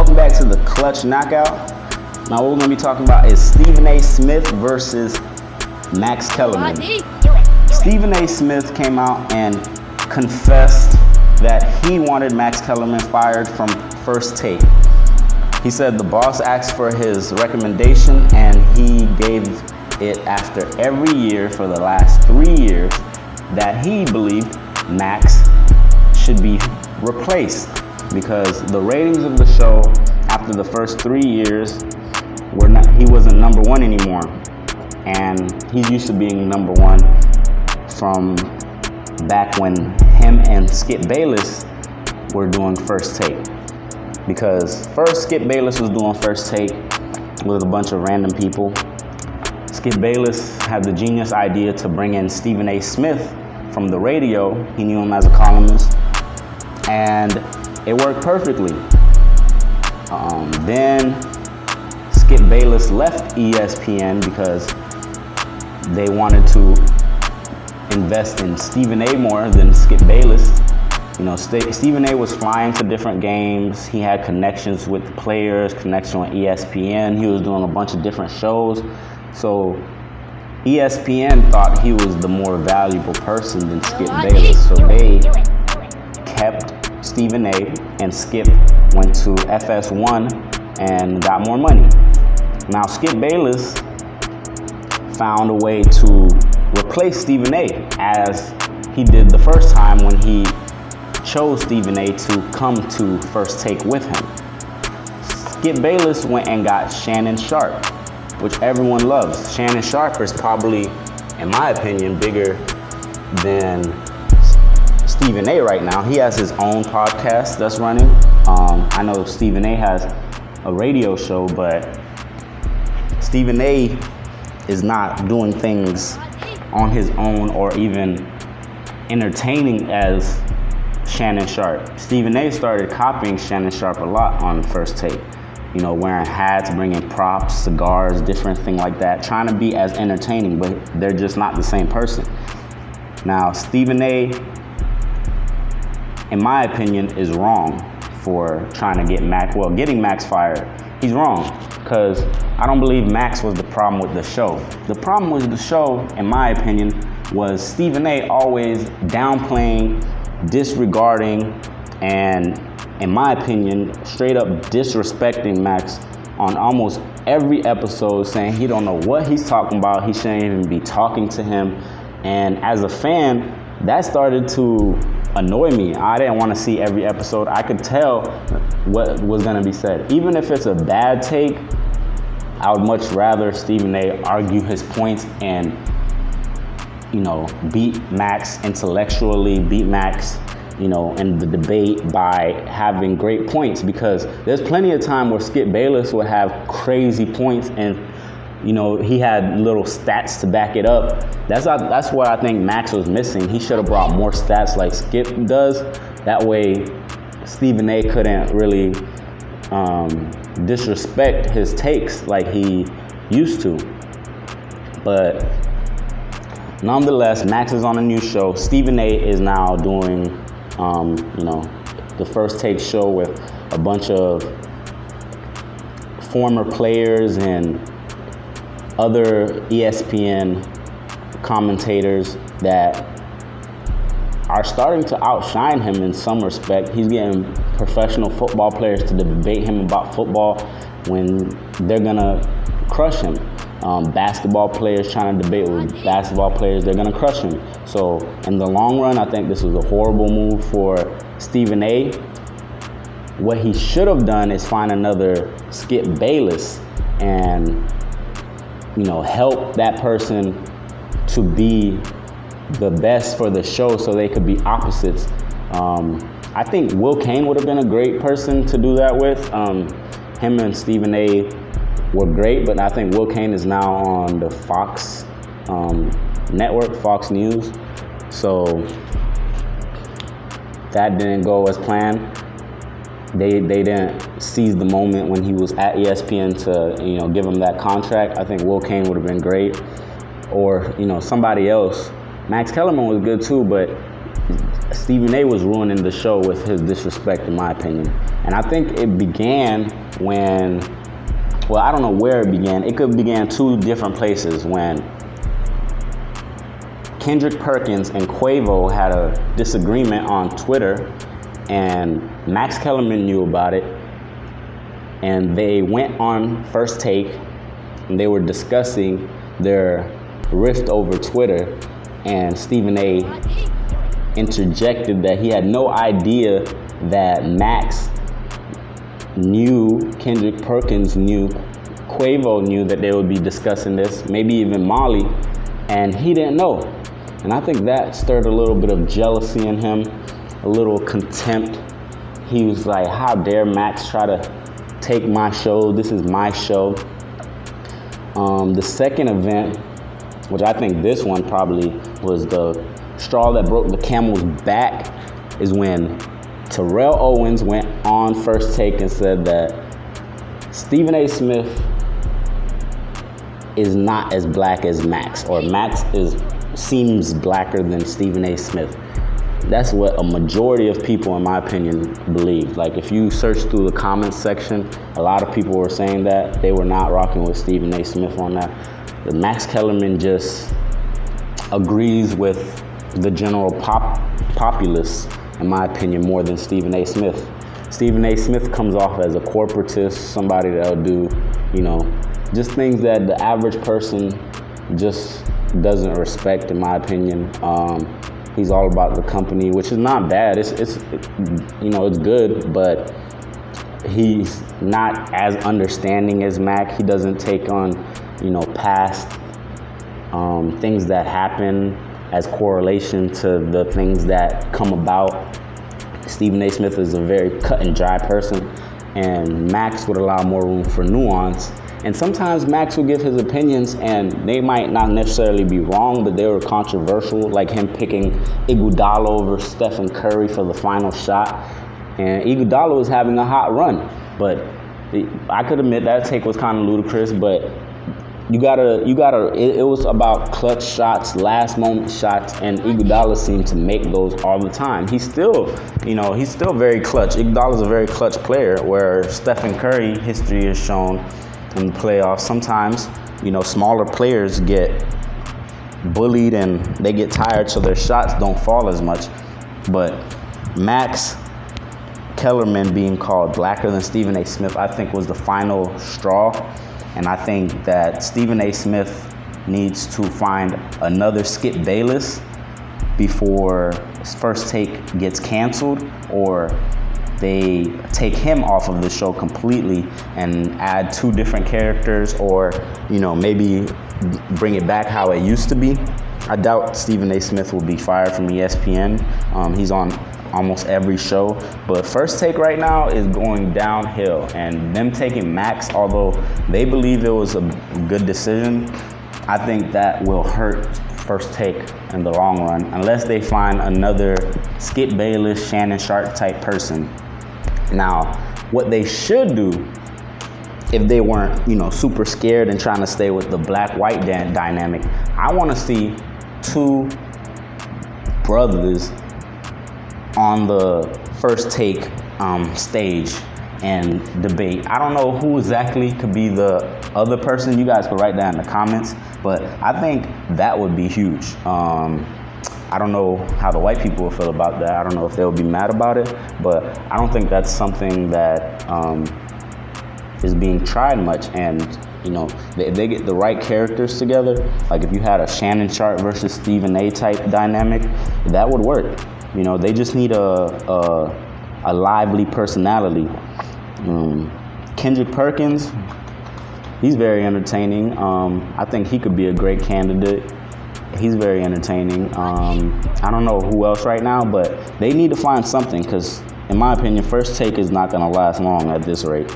welcome back to the Clutch Knockout. Now what we're going to be talking about is Stephen A. Smith versus Max Kellerman. Stephen A. Smith came out and confessed that he wanted Max Kellerman fired from First Take. He said the boss asked for his recommendation and he gave it after every year for the last 3 years that he believed Max should be replaced because the ratings of the show after the first 3 years he wasn't number one anymore, and he's used to being number one from back when him and Skip Bayless were doing First Take. Because first Skip Bayless was doing First Take with a bunch of random people. Skip Bayless had the genius idea to bring in Stephen A. Smith from the radio. He knew him as a columnist, and it worked perfectly. Then Skip Bayless left ESPN because they wanted to invest in Stephen A. more than Skip Bayless. You know, Stephen A. was flying to different games. He had connections with the players, connection with ESPN. He was doing a bunch of different shows. So ESPN thought he was the more valuable person than Skip Bayless. So they kept Stephen A. and Skip went to FS1 and got more money. Now Skip Bayless found a way to replace Stephen A. as he did the first time when he chose Stephen A. to come to First Take with him. Skip Bayless went and got Shannon Sharpe, which everyone loves. Shannon Sharpe is probably, in my opinion, bigger than Stephen A. right now. He has his own podcast that's running. I know Stephen A. has a radio show, but Stephen A. is not doing things on his own or even entertaining as Shannon Sharpe. Stephen A. started copying Shannon Sharpe a lot on First Take. You know, wearing hats, bringing props, cigars, different thing like that, trying to be as entertaining, but they're just not the same person. Now, Stephen A., in my opinion, is wrong for trying to get getting Max fired. He's wrong, because I don't believe Max was the problem with the show. The problem with the show, in my opinion, was Stephen A. always downplaying, disregarding, and in my opinion, straight up disrespecting Max on almost every episode, saying he don't know what he's talking about, he shouldn't even be talking to him. And as a fan, that started to annoy me. I didn't want to see every episode. I could tell what was going to be said. Even if it's a bad take, I would much rather Stephen A. argue his points and, you know, beat Max intellectually, beat Max, you know, in the debate by having great points, because there's plenty of time where Skip Bayless would have crazy points and, you know, he had little stats to back it up. That's what I think Max was missing. He should have brought more stats like Skip does. That way, Stephen A. couldn't really disrespect his takes like he used to. But nonetheless, Max is on a new show. Stephen A. is now doing, you know, the First Take show with a bunch of former players and other ESPN commentators that are starting to outshine him in some respect. He's getting professional football players to debate him about football when they're gonna crush him. Basketball players trying to debate with basketball players, they're gonna crush him. So in the long run, I think this was a horrible move for Stephen A. What he should have done is find another Skip Bayless and, you know, help that person to be the best for the show so they could be opposites. I think Will Cain would have been a great person to do that with. Him and Stephen A. were great, but I think Will Cain is now on the Fox network, Fox News. So that didn't go as planned. They didn't seize the moment when he was at ESPN to, you know, give him that contract. I think Will Cain would have been great, or, you know, somebody else. Max Kellerman was good too, but Stephen A was ruining the show with his disrespect, in my opinion. And I think it began when, well, I don't know where it began. It could have began two different places. When Kendrick Perkins and Quavo had a disagreement on Twitter, and Max Kellerman knew about it, and they went on First Take, and they were discussing their rift over Twitter, and Stephen A interjected that he had no idea that Max knew, Kendrick Perkins knew, Quavo knew that they would be discussing this, maybe even Molly, and he didn't know. And I think that stirred a little bit of jealousy in him, a little contempt. He was like, how dare Max try to take my show? This is my show. The second event, which I think this one probably was the straw that broke the camel's back, is when Terrell Owens went on First Take and said that Stephen A. Smith is not as black as Max, or Max seems blacker than Stephen A. Smith. That's what a majority of people, in my opinion, believe. Like, if you search through the comments section, a lot of people were saying that they were not rocking with Stephen A. Smith on that. The Max Kellerman just agrees with the general populace, in my opinion, more than Stephen A. Smith. Stephen A. Smith comes off as a corporatist, somebody that'll do, just things that the average person just doesn't respect, in my opinion. He's all about the company, which is not bad. It's good, but he's not as understanding as Mac. He doesn't take on, past things that happen as correlation to the things that come about. Stephen A. Smith is a very cut and dry person, and Max would allow more room for nuance. And sometimes Max will give his opinions, and they might not necessarily be wrong, but they were controversial, like him picking Iguodala over Stephen Curry for the final shot. And Iguodala was having a hot run, but I could admit that take was kind of ludicrous, but it was about clutch shots, last moment shots, and Iguodala seemed to make those all the time. He's still very clutch. Iguodala's a very clutch player, where Stephen Curry, history has shown in the playoffs, sometimes, smaller players get bullied and they get tired, so their shots don't fall as much. But Max Kellerman being called blacker than Stephen A. Smith, I think, was the final straw. And I think that Stephen A. Smith needs to find another Skip Bayless before First Take gets canceled, or they take him off of the show completely and add two different characters, or maybe bring it back how it used to be. I doubt Stephen A. Smith will be fired from ESPN. He's on almost every show, but First Take right now is going downhill, and them taking Max, although they believe it was a good decision, I think that will hurt First Take in the long run, unless they find another Skip Bayless, Shannon Sharp type person. Now, what they should do, if they weren't, super scared and trying to stay with the black-white dynamic, I want to see two brothers on the First Take stage and debate. I don't know who exactly could be the other person. You guys could write down in the comments, but I think that would be huge. I don't know how the white people will feel about that. I don't know if they'll be mad about it, but I don't think that's something that is being tried much. And if they get the right characters together, like if you had a Shannon Sharp versus Stephen A. type dynamic, that would work. They just need a lively personality. Kendrick Perkins, he's very entertaining. I think he could be a great candidate. He's very entertaining. I don't know who else right now, but they need to find something, because in my opinion, First Take is not going to last long at this rate.